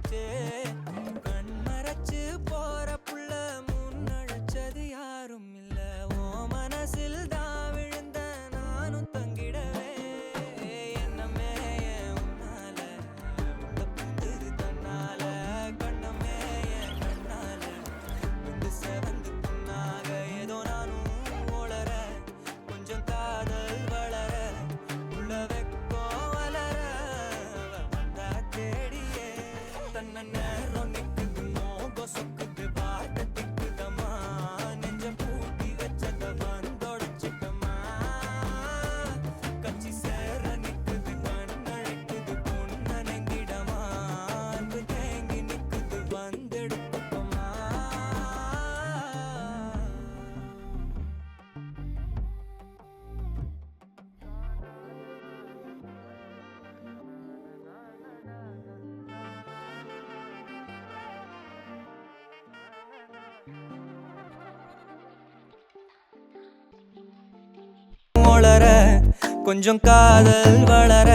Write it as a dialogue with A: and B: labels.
A: ஆயிட்டே கண் மறைச்சு போற புள்ள முன்னழைச்சது யாரும் இல்ல ஓ மனசில் தான் விழுந்த நானும் தங்கிடவே என்னமே உன்னால உள்ள புந்துரு தன்னால கண்ணமே என் கண்ணால வந்து செவந்து புண்ணாக ஏதோ நானும் ஓளற கொஞ்சம் காதல் வளர உள்ள வெக்கோ வளர அவ வந்தா தேடியே தன்ன நேரம் நிக்குது மோகம் சொக்குது வார்த்தை திக்குதம்மா நெஞ்சம் பூட்டி வச்சத வந்தொடைச்சிட்டம்மா கச்சி சேர நிக்குது கண்ணழைக்குது பொண்ண நெங்கிடமா அன்பு தேங்கி நிக்குது வந்தெடுத்துக்கம்மா ஒளர கொஞ்சம் காதல் வளர